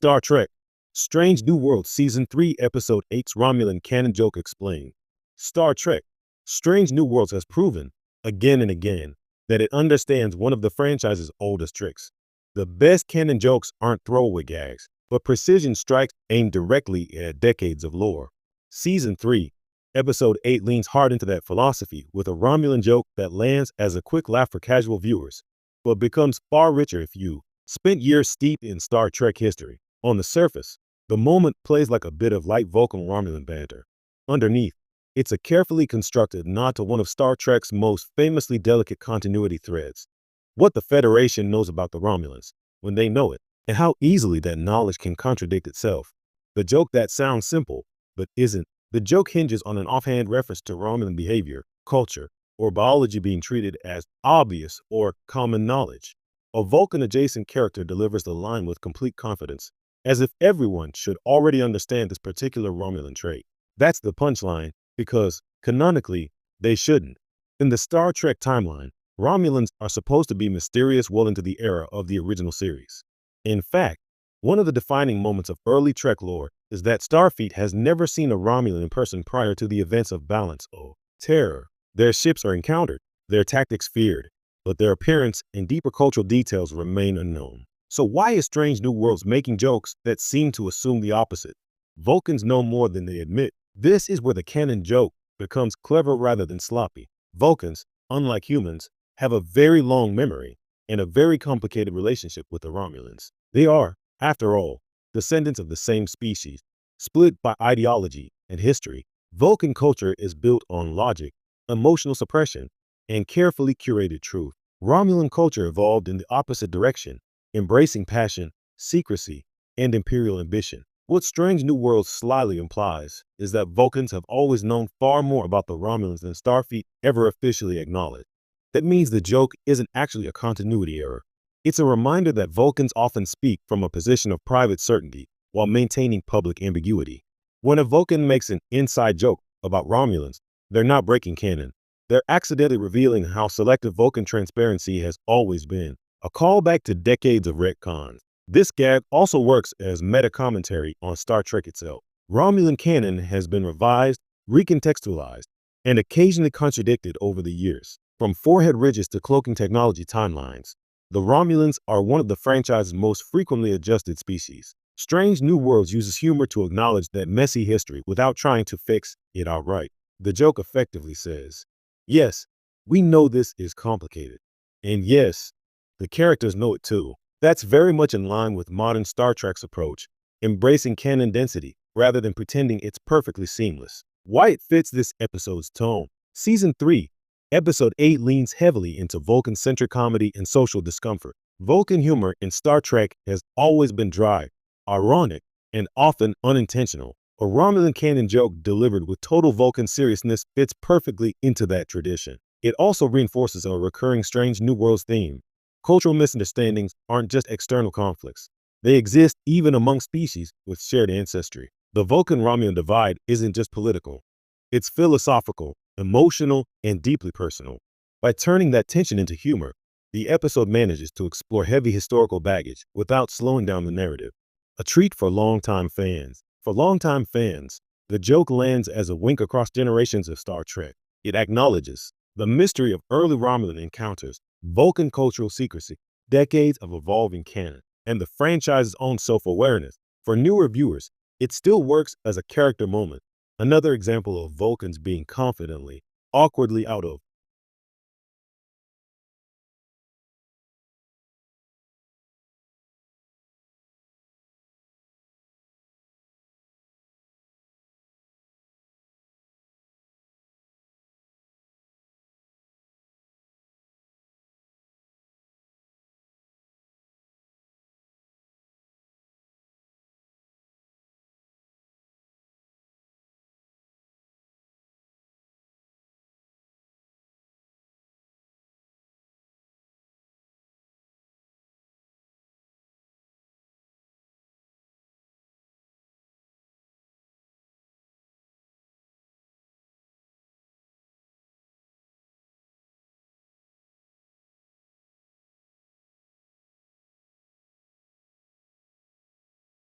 Star Trek Strange New Worlds Season 3 Episode 8's Romulan Canon Joke Explained. Star Trek Strange New Worlds has proven, again and again, that it understands one of the franchise's oldest tricks. The best canon jokes aren't throwaway gags, but precision strikes aimed directly at decades of lore. Season 3 Episode 8 leans hard into that philosophy with a Romulan joke that lands as a quick laugh for casual viewers, but becomes far richer if you spent years steeped in Star Trek history. On the surface, the moment plays like a bit of light Vulcan-Romulan banter. Underneath, it's a carefully constructed nod to one of Star Trek's most famously delicate continuity threads. What the Federation knows about the Romulans, when they know it, and how easily that knowledge can contradict itself. The joke that sounds simple, but isn't. The joke hinges on an offhand reference to Romulan behavior, culture, or biology being treated as obvious or common knowledge. A Vulcan-adjacent character delivers the line with complete confidence, as if everyone should already understand this particular Romulan trait. That's the punchline, because, canonically, they shouldn't. In the Star Trek timeline, Romulans are supposed to be mysterious well into the era of the original series. In fact, one of the defining moments of early Trek lore is that Starfleet has never seen a Romulan in person prior to the events of Balance or Terror. Their ships are encountered, their tactics feared, but their appearance and deeper cultural details remain unknown. So why is Strange New Worlds making jokes that seem to assume the opposite? Vulcans know more than they admit. This is where the canon joke becomes clever rather than sloppy. Vulcans, unlike humans, have a very long memory and a very complicated relationship with the Romulans. They are, after all, descendants of the same species, split by ideology and history. Vulcan culture is built on logic, emotional suppression, and carefully curated truth. Romulan culture evolved in the opposite direction, embracing passion, secrecy, and imperial ambition. What Strange New Worlds slyly implies is that Vulcans have always known far more about the Romulans than Starfleet ever officially acknowledged. That means the joke isn't actually a continuity error. It's a reminder that Vulcans often speak from a position of private certainty while maintaining public ambiguity. When a Vulcan makes an inside joke about Romulans, they're not breaking canon. They're accidentally revealing how selective Vulcan transparency has always been, a callback to decades of retcons. This gag also works as meta-commentary on Star Trek itself. Romulan canon has been revised, recontextualized, and occasionally contradicted over the years. From forehead ridges to cloaking technology timelines, the Romulans are one of the franchise's most frequently adjusted species. Strange New Worlds uses humor to acknowledge that messy history without trying to fix it outright. The joke effectively says, yes, we know this is complicated. And yes, the characters know it too. That's very much in line with modern Star Trek's approach, embracing canon density rather than pretending it's perfectly seamless. Why it fits this episode's tone. Season 3, Episode 8 leans heavily into Vulcan-centric comedy and social discomfort. Vulcan humor in Star Trek has always been dry, ironic, and often unintentional. A Romulan canon joke delivered with total Vulcan seriousness fits perfectly into that tradition. It also reinforces a recurring Strange New Worlds theme. Cultural misunderstandings aren't just external conflicts. They exist even among species with shared ancestry. The Vulcan-Romulan divide isn't just political. It's philosophical, emotional, and deeply personal. By turning that tension into humor, the episode manages to explore heavy historical baggage without slowing down the narrative. A treat for longtime fans. For longtime fans, the joke lands as a wink across generations of Star Trek. It acknowledges the mystery of early Romulan encounters, Vulcan cultural secrecy, decades of evolving canon, and the franchise's own self-awareness. For newer viewers, it still works as a character moment. Another example of Vulcans being confidently, awkwardly out of